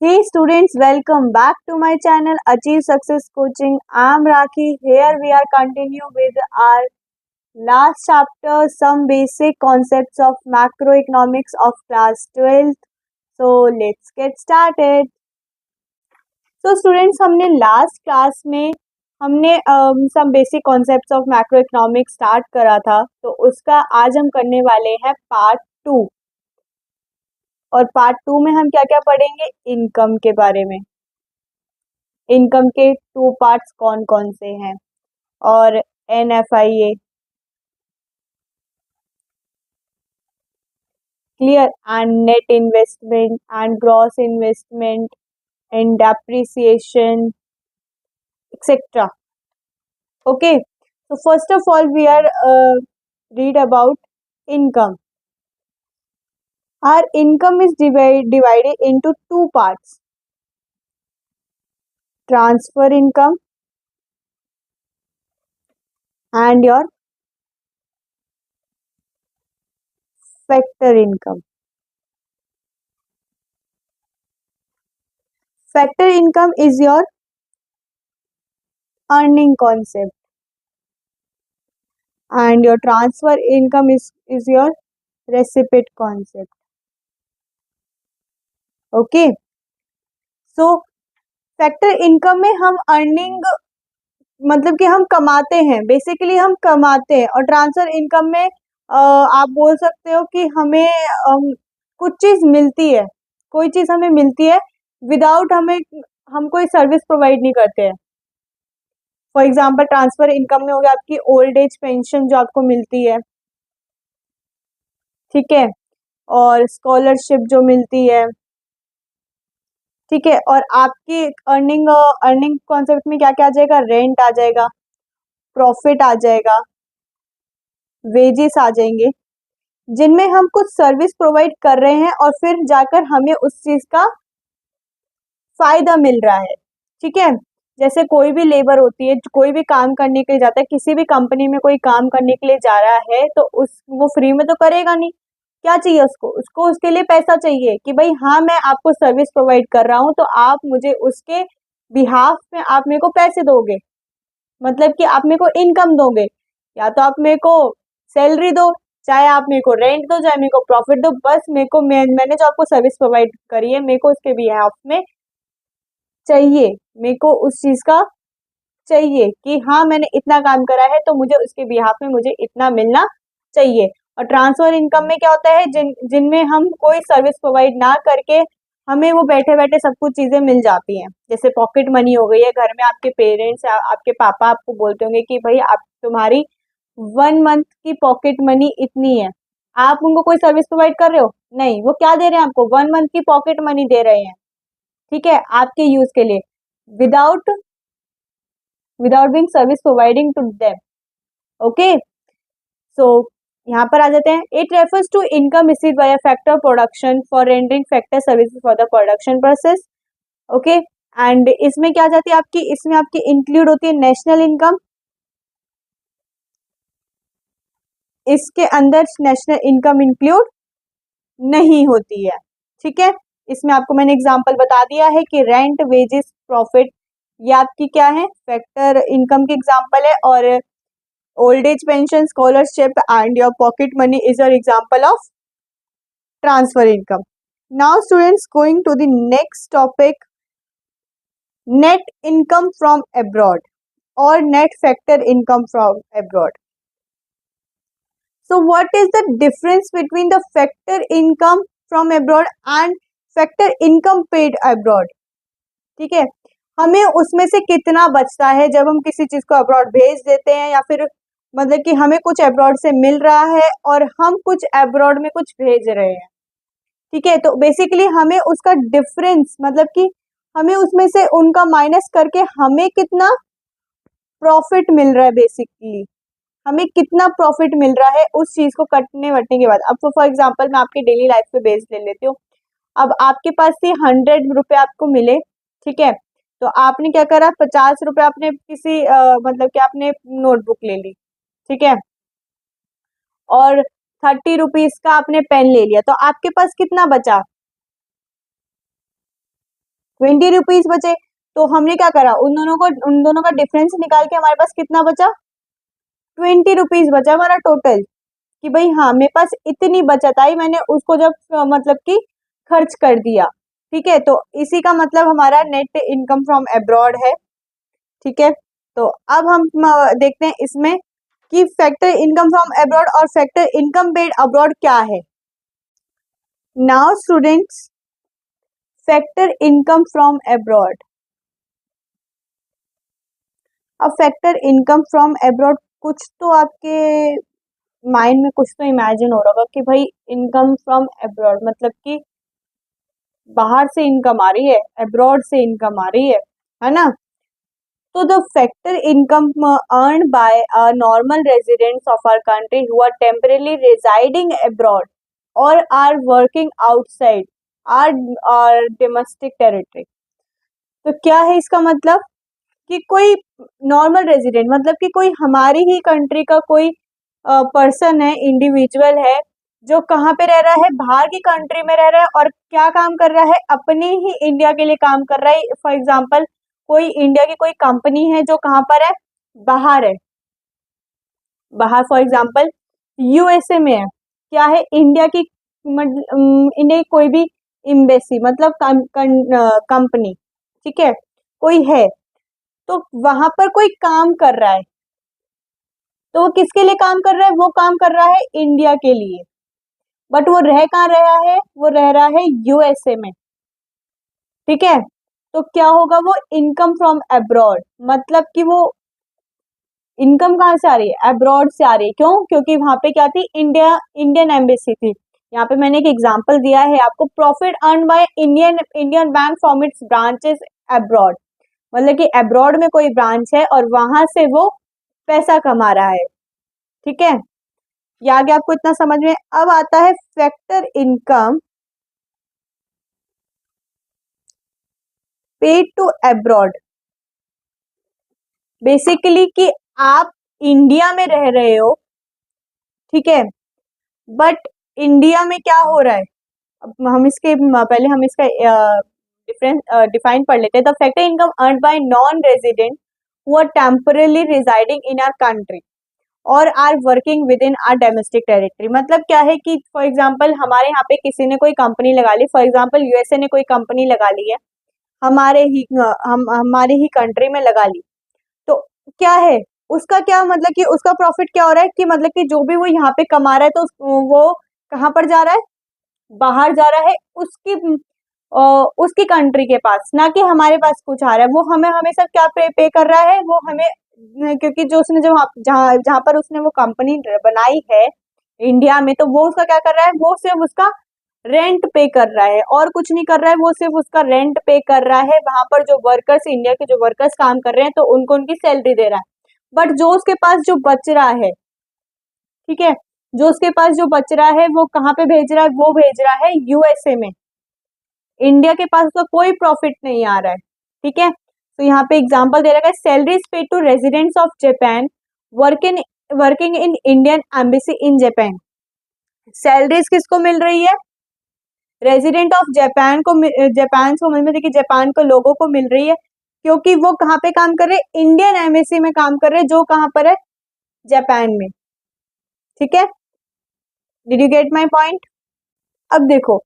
Hey students, welcome back to my channel Achieve Success Coaching. I am Rakhi. Here we are continue with our last chapter, some basic concepts of macroeconomics of class 12th. So let's get started. So students, हमने last class में हमने some basic concepts of macroeconomics start करा था, तो उसका आज हम करने वाले हैं पार्ट 2। और पार्ट 2 में हम क्या क्या पढ़ेंगे, इनकम के बारे में। इनकम के 2 पार्ट्स कौन कौन से हैं और NFIA, clear, and net investment and gross investment and depreciation etcetera. Okay, so first of all we are read about income. Our income is divided into 2 parts: transfer income and your factor income. Factor income is your earning concept and your transfer income is your receipt concept. Okay, so factor income में हम earning मतलब कि हम कमाते हैं, basically हम कमाते हैं। और ट्रांसफर इनकम में आप बोल सकते हो कि हमें कुछ चीज़ मिलती है, कोई चीज़ हमें मिलती है विदाउट हम कोई सर्विस प्रोवाइड नहीं करते हैं। फॉर एग्जांपल ट्रांसफर इनकम में हो गया आपकी ओल्ड एज पेंशन जो आपको मिलती है, ठीक है, और स्कॉलरशिप जो मिलती है, ठीक है। और आपकी अर्निंग कॉन्सेप्ट में क्या क्या आ जाएगा, रेंट आ जाएगा, प्रॉफिट आ जाएगा, वेजेस आ जाएंगे, जिनमें हम कुछ सर्विस प्रोवाइड कर रहे हैं और फिर जाकर हमें उस चीज का फायदा मिल रहा है, ठीक है। जैसे कोई भी लेबर होती है, कोई भी काम करने के लिए जाता है, किसी भी कंपनी में कोई काम करने के लिए जा रहा है तो वो फ्री में तो करेगा नहीं, क्या चाहिए उसको उसके लिए पैसा चाहिए कि भाई हाँ मैं आपको सर्विस प्रोवाइड कर रहा हूँ तो आप मुझे उसके बिहाफ में आप मेरे को पैसे दोगे, मतलब कि आप मेरे को इनकम दोगे, या तो आप मेरे को सैलरी दो, चाहे आप मेरे को रेंट दो, चाहे मेरे को प्रॉफिट दो, बस मेरे को मैंने जो आपको सर्विस प्रोवाइड करी है मेरे को उसके बिहाफ में चाहिए, मेरे को उस चीज का चाहिए कि हाँ मैंने इतना काम करा है तो मुझे उसके बिहाफ में मुझे इतना मिलना चाहिए। और ट्रांसफर इनकम में क्या होता है, जिनमें हम कोई सर्विस प्रोवाइड ना करके हमें वो बैठे बैठे सब कुछ चीजें मिल जाती हैं। जैसे पॉकेट मनी हो गई है, घर में आपके पेरेंट्स आपके पापा आपको बोलते होंगे कि भाई आप तुम्हारी 1 मंथ की पॉकेट मनी इतनी है, आप उनको कोई सर्विस प्रोवाइड कर रहे हो नहीं, वो क्या दे रहे हैं आपको, 1 मंथ की पॉकेट मनी दे रहे हैं, ठीक है, आपके यूज के लिए, without being service providing to them. Okay, so यहाँ पर आ जाते हैं, it refers to income receive by factor production for rendering factor services for the production process. Okay, and इसमें क्या आ जाती है आपकी, इसमें आपकी इंक्लूड होती है नेशनल इनकम, इसके अंदर नेशनल इनकम इंक्लूड नहीं होती है, ठीक है। इसमें आपको मैंने एग्जांपल बता दिया है कि रेंट, वेजेस, प्रॉफिट, ये आपकी क्या है, फैक्टर इनकम के एग्जांपल है। और old age pension, scholarship and your pocket money is your example of transfer income. Now students, going to the next topic, net income from abroad और net factor income from abroad. So what is the difference between the factor income from abroad and factor income paid abroad? ठीक है, हमें उसमें से कितना बचता है जब हम किसी चीज को अब्रॉड भेज देते हैं, या फिर मतलब कि हमें कुछ अब्रॉड से मिल रहा है और हम कुछ अब्रॉड में कुछ भेज रहे हैं, ठीक है। तो बेसिकली हमें उसका डिफरेंस, मतलब कि हमें उसमें से उनका माइनस करके हमें कितना प्रॉफिट मिल रहा है, बेसिकली हमें कितना प्रॉफिट मिल रहा है उस चीज को कटने वटने के बाद। अब तो फॉर एग्जांपल मैं आपके डेली लाइफ पे बेस ले लेती हूँ, अब आपके पास से 100 रुपए आपको मिले, ठीक है, तो आपने क्या करा, 50 रुपए आपने किसी मतलब कि आपने नोटबुक ले ली, ठीक है, और 30 रुपीज का आपने पेन ले लिया, तो आपके पास कितना बचा, ₹20 बचे। तो हमने क्या करा, उन दोनों का डिफरेंस निकाल के हमारे पास कितना बचा, ₹20 बचा हमारा टोटल, कि भाई हाँ मेरे पास इतनी बचत आई, मैंने उसको जब मतलब कि खर्च कर दिया। ठीक है, तो इसी का मतलब हमारा नेट इनकम फ्रॉम अब्रॉड है। ठीक है, तो अब हम देखते हैं इसमें कि फैक्टर इनकम फ्रॉम अब्रॉड और फैक्टर इनकम पेड अब्रॉड क्या है। Now students, factor income from abroad. अब फैक्टर इनकम फ्रॉम अब्रॉड, कुछ तो आपके माइंड में कुछ तो इमेजिन हो रहा होगा कि भाई इनकम फ्रॉम अब्रॉड मतलब कि बाहर से इनकम आ रही है, अब्रॉड से इनकम आ रही है ना। तो the factor income earn by normal residents of our country who are temporarily residing abroad और are working outside our domestic territory. तो क्या है इसका मतलब कि कोई नॉर्मल रेजिडेंट मतलब कि कोई हमारी ही कंट्री का कोई पर्सन है, इंडिविजुअल है, जो कहाँ पे रह रहा है, बाहर की कंट्री में रह रहा है और क्या काम कर रहा है, अपने ही इंडिया के लिए काम कर रहा है। फॉर एग्जांपल कोई इंडिया की कोई कंपनी है जो कहाँ पर है, बाहर है, बाहर फॉर एग्जांपल यूएसए में है, क्या है, इंडिया की इंडिया की कोई भी एम्बेसी मतलब कंपनी, ठीक है, कोई है, तो वहां पर कोई काम कर रहा है, तो वो किसके लिए काम कर रहा है, वो काम कर रहा है इंडिया के लिए, बट वो रह कहाँ रहा है, वो रह रहा है यूएसए में। ठीक है, तो क्या होगा, वो इनकम फ्रॉम अब्रॉड मतलब कि वो इनकम कहाँ से आ रही है, अब्रॉड से आ रही है। क्यों, क्योंकि वहां पे क्या थी, इंडियन एम्बेसी थी। यहाँ पे मैंने एक एग्जांपल दिया है आपको, profit earn by Indian bank from its branches abroad, मतलब कि अब्रॉड में कोई ब्रांच है और वहां से वो पैसा कमा रहा है। ठीक है, ये आगे आपको इतना समझ में। अब आता है factor income paid to abroad. Basically कि आप इंडिया में रह रहे हो, ठीक है, बट इंडिया में क्या हो रहा है, अब हम इसके पहले हम इसका डिफरेंस डिफाइन पढ़ लेते हैं। The factor income earn by non resident who are temporarily residing in our country और are working within our domestic territory. मतलब क्या है कि फॉर एग्जांपल हमारे यहाँ पे किसी ने कोई कंपनी लगा ली, फॉर एग्जांपल यूएसए ने कोई कंपनी लगा ली है, हमारे ही कंट्री में लगा ली, तो क्या है उसका, क्या मतलब कि उसका प्रॉफिट क्या हो रहा है, कि मतलब कि जो भी वो यहाँ पे कमा रहा है तो वो कहाँ पर जा रहा है, बाहर जा रहा है, उसकी कंट्री के पास, ना कि हमारे पास कुछ आ रहा है। वो हमें हमेशा क्या पे कर रहा है, वो हमें, क्योंकि जो उसने जो जहाँ जहाँ पर उसने वो कंपनी बनाई है इंडिया में, तो वो उसका क्या कर रहा है, वो सिर्फ उसका रेंट पे कर रहा है और कुछ नहीं कर रहा है, वो सिर्फ उसका रेंट पे कर रहा है। वहां पर जो वर्कर्स, इंडिया के जो वर्कर्स काम कर रहे हैं, तो उनको उनकी सैलरी दे रहा है, बट जो उसके पास जो बच रहा है, ठीक है, जो उसके पास जो बच रहा है वो कहाँ पे भेज रहा है, वो भेज रहा है यूएसए में। इंडिया के पास उसका कोई प्रॉफिट नहीं आ रहा है। ठीक है, तो यहाँ पे एग्जांपल दे रखा है, salaries paid to residents of Japan working in Indian embassy in Japan. Salaries किसको मिल रही है, रेजिडेंट ऑफ जापान को, जापान को मतलब कि जापान को लोगों को मिल रही है, क्योंकि वो कहाँ पे काम कर रहे हैं, इंडियन एम्बेसी में काम कर रहे हैं, जो कहाँ पर है, जापान में। ठीक है, did you get my point. अब देखो,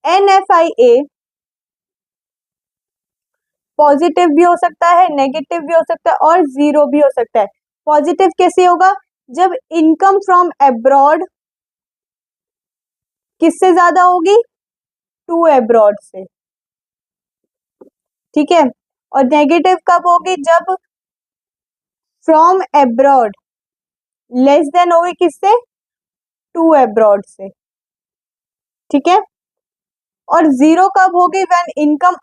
NFIA पॉजिटिव भी हो सकता है, नेगेटिव भी हो सकता है और जीरो भी हो सकता है। पॉजिटिव कैसे होगा, जब इनकम फ्रॉम अब्रॉड किससे ज्यादा होगी, टू अब्रॉड से। ठीक है, और नेगेटिव कब होगी, जब फ्रॉम अब्रॉड लेस देन होगी किससे, टू अब्रॉड से। ठीक है, और जीरो कब होगी, when income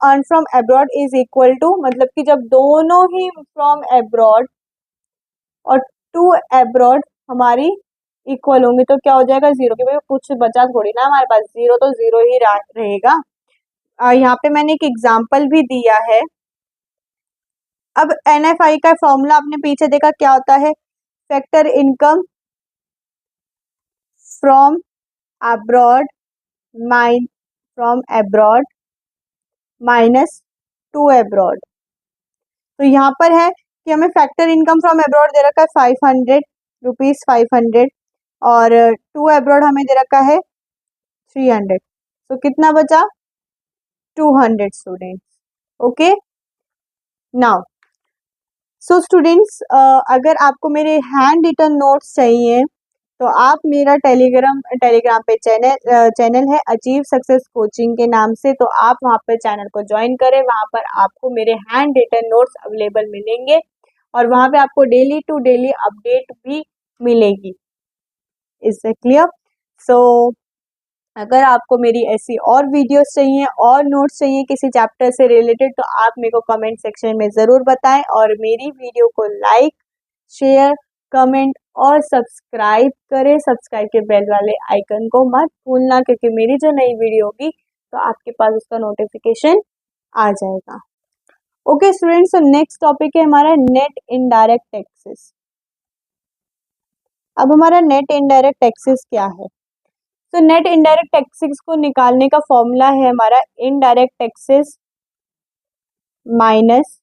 earn from abroad is equal to, मतलब कि जब दोनों ही फ्रॉम अब्रॉड और टू अब्रॉड हमारी इक्वल होंगी, तो क्या हो जाएगा, जीरो। की भाई कुछ बचा थोड़ी ना हमारे पास, जीरो तो जीरो ही रहेगा। यहाँ पे मैंने एक एग्जाम्पल भी दिया है। अब NFI का फॉर्मूला आपने पीछे देखा क्या होता है, factor income from abroad from abroad minus two abroad. तो यहाँ पर है कि हमें फैक्टर इनकम फ्रॉम एब्रॉड दे रखा है 500 रुपीज 500 और टू एब्रॉड हमें दे रखा है 300। तो कितना बचा 200 students. Okay now so students अगर आपको मेरे हैंड रिटन नोट्स चाहिए तो आप मेरा टेलीग्राम पे चैनल है अचीव सक्सेस कोचिंग के नाम से, तो आप वहाँ पर चैनल को ज्वाइन करें। वहाँ पर आपको मेरे हैंड रिटन नोट्स अवेलेबल मिलेंगे और वहाँ पे आपको डेली टू डेली अपडेट भी मिलेगी। Is it clear? सो अगर आपको मेरी ऐसी और वीडियोस चाहिए और नोट्स चाहिए किसी चैप्टर से रिलेटेड तो आप मेरे को कमेंट सेक्शन में ज़रूर बताएं और मेरी वीडियो को लाइक शेयर कमेंट और सब्सक्राइब करें। सब्सक्राइब के बेल वाले आइकन को मत भूलना क्योंकि मेरी जो नई वीडियो होगी तो आपके पास उसका नोटिफिकेशन आ जाएगा। ओके स्टूडेंट्स, तो नेक्स्ट टॉपिक है हमारा नेट इनडायरेक्ट टैक्सेस। अब हमारा नेट इनडायरेक्ट टैक्सेस क्या है? तो नेट इनडायरेक्ट टैक्सेस को निकालने का फॉर्मूला है हमारा indirect taxes minus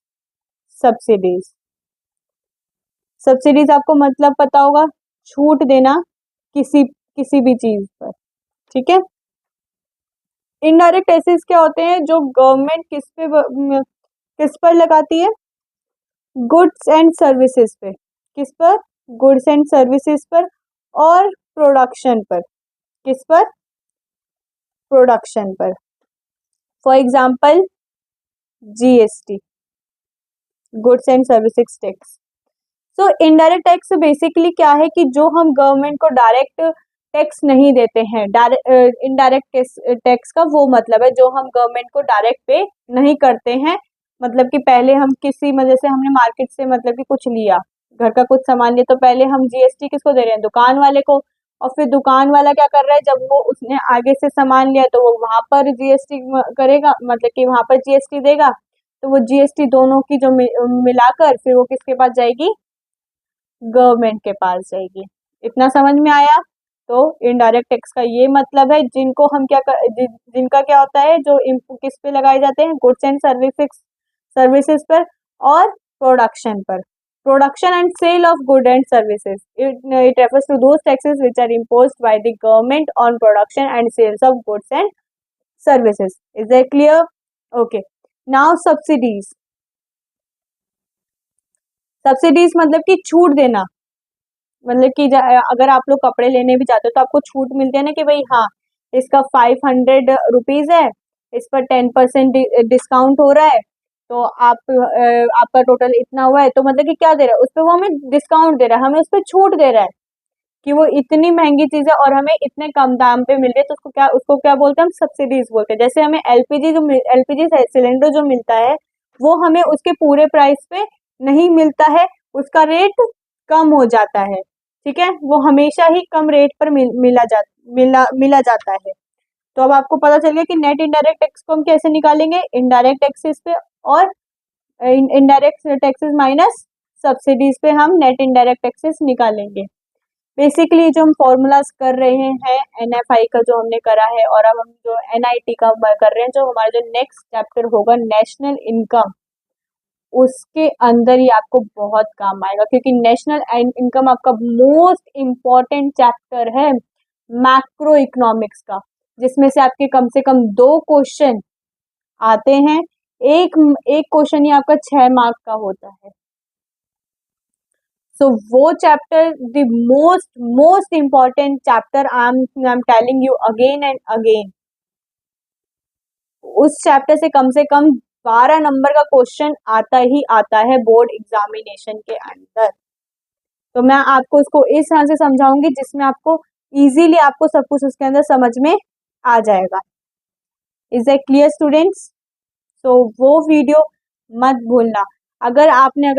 subsidies. Subsidies आपको मतलब पता होगा, छूट देना किसी भी चीज पर, ठीक है। इनडायरेक्ट टैक्सेस क्या होते हैं? जो गवर्नमेंट किस पर लगाती है? गुड्स एंड सर्विसेज पे। किस पर? गुड्स एंड सर्विसेज पर और प्रोडक्शन पर। किस पर? प्रोडक्शन पर। For example GST, goods and services tax. So indirect tax basically क्या है कि जो हम गवर्नमेंट को डायरेक्ट टैक्स नहीं देते हैं। इनडायरेक्ट टैक्स का वो मतलब है जो हम गवर्नमेंट को डायरेक्ट पे नहीं करते हैं। मतलब कि पहले हम किसी मजे से हमने मार्केट से मतलब कि कुछ लिया, घर का कुछ सामान लिया, तो पहले हम जीएसटी किसको दे रहे हैं? दुकान वाले को। और फिर दुकान वाला क्या कर रहा है? जब वो उसने आगे से सामान लिया तो वो वहां पर जीएसटी करेगा, मतलब कि वहां पर जीएसटी देगा। तो वो जीएसटी दोनों की जो मिलाकर फिर वो किसके पास जाएगी? गवर्नमेंट के पास जाएगी। इतना समझ में आया? तो इनडायरेक्ट टैक्स का ये मतलब है जिनको हम जिनका क्या होता है, जो किस पे लगाए जाते हैं? गुड्स एंड सर्विसेज पर और प्रोडक्शन पर। Production and sale of good and services, it refers to those taxes which are imposed by the government on production and sales of goods and services. Is that clear? Okay now subsidies. Subsidies मतलब कि छूट देना। मतलब कि अगर आप लोग कपड़े लेने भी जाते हो तो आपको छूट मिलती है ना कि भाई हाँ इसका 500 रुपीज है, इस पर 10% डिस्काउंट हो रहा है, तो आपका टोटल इतना हुआ है। तो मतलब कि क्या दे रहा है? उस पर वो हमें डिस्काउंट दे रहा है, हमें उस पर छूट दे रहा है कि वो इतनी महंगी चीज है और हमें इतने कम दाम पे मिल रही है। तो उसको क्या बोलते हैं? हम सब्सिडीज बोलते हैं। जैसे हमें एलपीजी सिलेंडर जो मिलता है वो हमें उसके पूरे प्राइस पे नहीं मिलता है, उसका रेट कम हो जाता है, ठीक है। वो हमेशा ही कम रेट पर मिला जाता है। तो अब आपको पता चल गया कि नेट इनडायरेक्ट टैक्स को हम कैसे निकालेंगे? इनडायरेक्ट टैक्सेस पे और इनडायरेक्ट टैक्सेस माइनस सब्सिडीज पे हम नेट इनडायरेक्ट टैक्सेस निकालेंगे। बेसिकली जो हम फॉर्मूलाज कर रहे हैं एनएफआई का जो हमने करा है और अब हम जो एनआईटी का कर रहे हैं, जो हमारा जो नेक्स्ट चैप्टर होगा नेशनल इनकम, उसके अंदर ही आपको बहुत काम आएगा क्योंकि नेशनल इनकम आपका मोस्ट इम्पॉर्टेंट चैप्टर है मैक्रो इकोनॉमिक्स का, जिसमें से आपके कम से कम 2 क्वेश्चन आते हैं। एक क्वेश्चन ही आपका 6 मार्क का होता है। सो वो chapter the most important chapter I am telling you again and again. उस चैप्टर से कम 12 नंबर का क्वेश्चन आता ही आता है बोर्ड एग्जामिनेशन के अंदर। तो मैं आपको उसको इस तरह से समझाऊंगी जिसमें आपको इजीली आपको सब कुछ उसके अंदर समझ में आ जाएगा। Is that clear students? तो वो वीडियो मत भूलना। अगर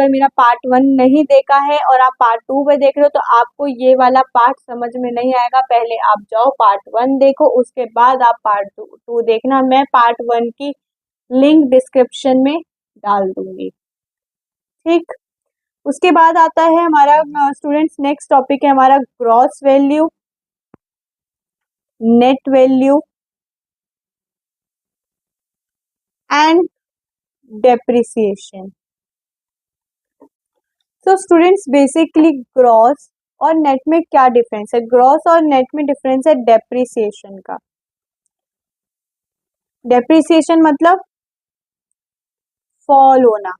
मेरा पार्ट 1 नहीं देखा है और आप पार्ट 2 पे देख रहे हो तो आपको ये वाला पार्ट समझ में नहीं आएगा। पहले आप जाओ पार्ट 1 देखो, उसके बाद आप पार्ट 2 देखना। मैं पार्ट 1 की लिंक डिस्क्रिप्शन में डाल दूंगी, ठीक। उसके बाद आता है हमारा स्टूडेंट्स नेक्स्ट टॉपिक है हमारा gross value, net value and depreciation. तो स्टूडेंट्स बेसिकली ग्रॉस और नेट में क्या डिफरेंस है? ग्रॉस और नेट में डिफरेंस है डेप्रिसिएशन का। डेप्रिसिएशन मतलब फॉल होना,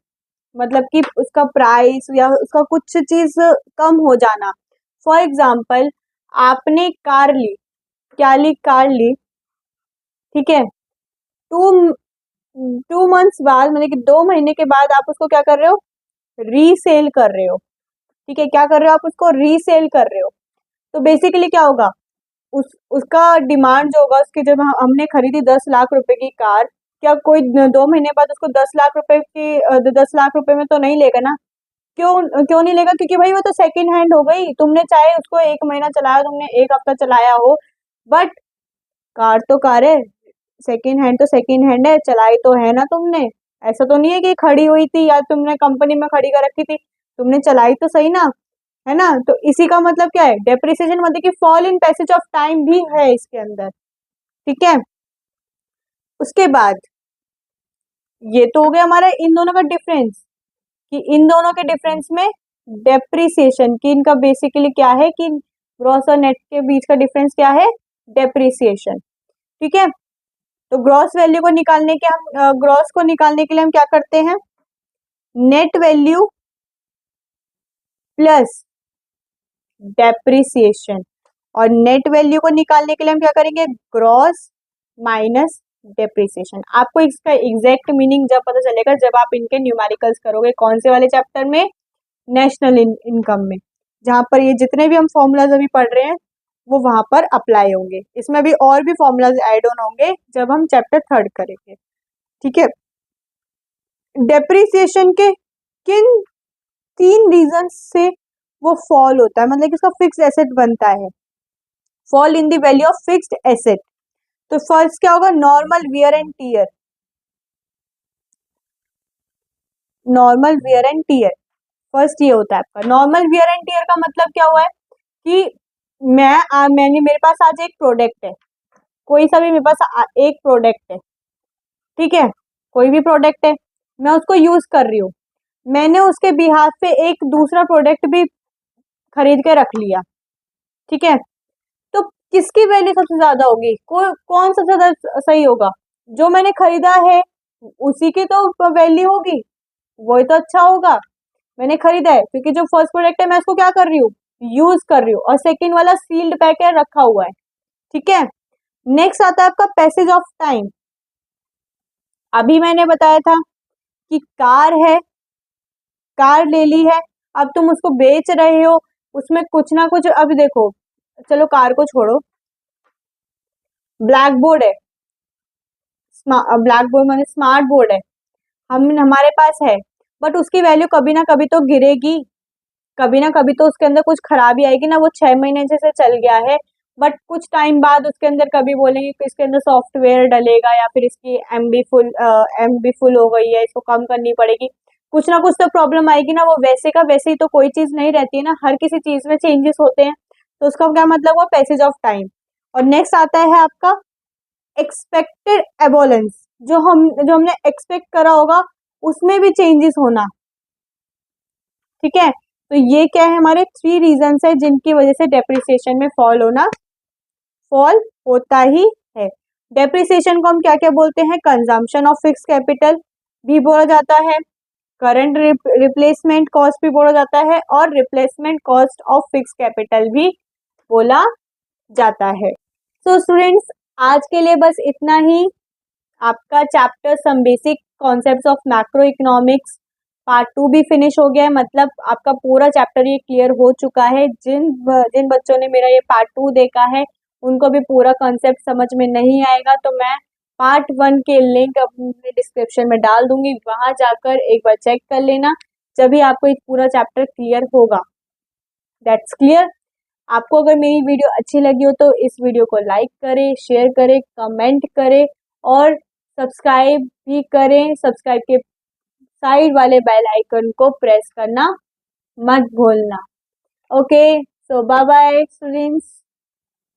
मतलब कि उसका प्राइस या उसका कुछ चीज कम हो जाना। फॉर एग्जाम्पल आपने कार ली, क्या ली? कार ली, ठीक है। टू टू मंथ्स बाद, मतलब कि 2 महीने के बाद आप उसको क्या कर रहे हो? रीसेल कर रहे हो, ठीक है। क्या कर रहे हो? आप उसको रीसेल कर रहे हो। तो बेसिकली क्या होगा? उसका डिमांड जो होगा, उसकी जब हमने खरीदी 10 लाख रुपए की कार, क्या कोई 2 महीने बाद उसको 10 लाख रुपए की 10 लाख रुपए में तो नहीं लेगा ना? क्यों क्यों नहीं लेगा? क्योंकि भाई वो तो सेकंड हैंड हो गई। तुमने चाहे उसको 1 महीना चलाया, तुमने 1 हफ्ता चलाया हो, बट कार तो कार है, सेकंड हैंड तो सेकंड हैंड है, चलाई तो है ना तुमने। ऐसा तो नहीं है कि खड़ी हुई थी या तुमने कंपनी में खड़ी कर रखी थी, तुमने चलाई तो सही ना, है ना? तो इसी का मतलब क्या है? डेप्रिसिएशन मतलब कि fall in passage of time भी है इसके अंदर, ठीक है। उसके बाद ये तो हो गया हमारा इन दोनों का डिफरेंस, कि इन दोनों के डिफरेंस में डेप्रिसिएशन की, इनका बेसिकली क्या है कि ग्रॉस और नेट के बीच का डिफरेंस क्या है? डेप्रिसिएशन, ठीक है। तो ग्रॉस वैल्यू को निकालने के हम ग्रॉस को निकालने के लिए हम क्या करते हैं? नेट वैल्यू प्लस डेप्रिसिएशन, और नेट वैल्यू को निकालने के लिए हम क्या करेंगे? Gross minus depreciation. आपको इसका एग्जैक्ट मीनिंग जब पता चलेगा जब आप इनके न्यूमेरिकल्स करोगे। कौन से वाले चैप्टर में? नेशनल इनकम में, जहां पर ये जितने भी हम फॉर्मूलाज अभी पढ़ रहे हैं वो वहां पर अप्लाई होंगे। इसमें भी और भी फॉर्मूलाज ऐड ऑन होंगे जब हम चैप्टर 3 करेंगे, ठीक है। डेप्रिसिएशन के किन 3 रीजन से वो फॉल होता है, मतलब कि उसका फिक्स एसेट बनता है? Fall in the value of fixed asset. तो फर्स्ट क्या होगा? Normal wear and tear. Normal wear and tear first ये होता है आपका। नॉर्मल वियर एंड टीयर का मतलब क्या हुआ है कि मैंने मेरे पास आज एक प्रोडक्ट है, कोई सा भी मेरे पास एक प्रोडक्ट है, ठीक है। कोई भी प्रोडक्ट है, मैं उसको यूज कर रही हूँ। मैंने उसके बिहाफ पे एक दूसरा प्रोडक्ट भी खरीद के रख लिया, ठीक है। तो किसकी वैल्यू सबसे ज्यादा होगी? कौन सबसे ज्यादा सही होगा? जो मैंने खरीदा है उसी की तो वैल्यू होगी, वही तो अच्छा होगा। मैंने खरीदा है क्योंकि जो फर्स्ट प्रोडक्ट है मैं उसको क्या कर रही हूँ? यूज कर रही हूँ, और सेकेंड वाला सील्ड पैक है, रखा हुआ है, ठीक है। नेक्स्ट आता है आपका पैसेज ऑफ टाइम। अभी मैंने बताया था कि कार है, कार ले ली है, अब तुम उसको बेच रहे हो, उसमें कुछ ना कुछ, अभी देखो, चलो कार को छोड़ो, ब्लैक बोर्ड है, ब्लैक बोर्ड माने स्मार्ट बोर्ड है, हमारे पास है, बट उसकी वैल्यू कभी ना कभी तो गिरेगी, कभी ना कभी तो उसके अंदर कुछ खराबी आएगी ना। वो 6 महीने से चल गया है, बट कुछ टाइम बाद उसके अंदर कभी बोलेंगे कि इसके अंदर सॉफ्टवेयर डलेगा, या फिर इसकी एमबी फुल हो गई है, इसको कम करनी पड़ेगी, कुछ ना कुछ तो प्रॉब्लम आएगी ना। वो वैसे का वैसे ही तो कोई चीज नहीं रहती है ना, हर किसी चीज में चेंजेस होते हैं। तो उसका क्या मतलब हुआ? Passage of time. और नेक्स्ट आता है आपका एक्सपेक्टेड एबोलेंस, जो हमने एक्सपेक्ट करा होगा उसमें भी चेंजेस होना, ठीक है। तो ये क्या है? हमारे 3 रीजन है जिनकी वजह से डेप्रिसिएशन में फॉल होता ही है। डेप्रिसिएशन को हम क्या क्या बोलते हैं? कंजम्पशन ऑफ फिक्स कैपिटल भी बोला जाता है, करंट रिप्लेसमेंट कॉस्ट भी बोला जाता है, और replacement cost of fix capital भी बोला जाता है। सो स्टूडेंट्स, आज के लिए बस इतना ही। आपका chapter some basic concepts of macro economics part 2 भी फिनिश हो गया है, मतलब आपका पूरा चैप्टर ये क्लियर हो चुका है। जिन जिन बच्चों ने मेरा ये पार्ट 2 देखा है उनको भी पूरा कॉन्सेप्ट समझ में नहीं आएगा, तो मैं पार्ट 1 के लिंक अपने डिस्क्रिप्शन में डाल दूंगी, वहां जाकर एक बार चेक कर लेना, जब आपको एक पूरा चैप्टर क्लियर होगा। That's clear. आपको अगर मेरी वीडियो अच्छी लगी हो तो इस वीडियो को लाइक करें, शेयर करें, कमेंट करें, और सब्सक्राइब भी करें। सब्सक्राइब के साइड वाले बेल आइकन को प्रेस करना मत भूलना। ओके, सो बाय बाय स्टूडेंट्स।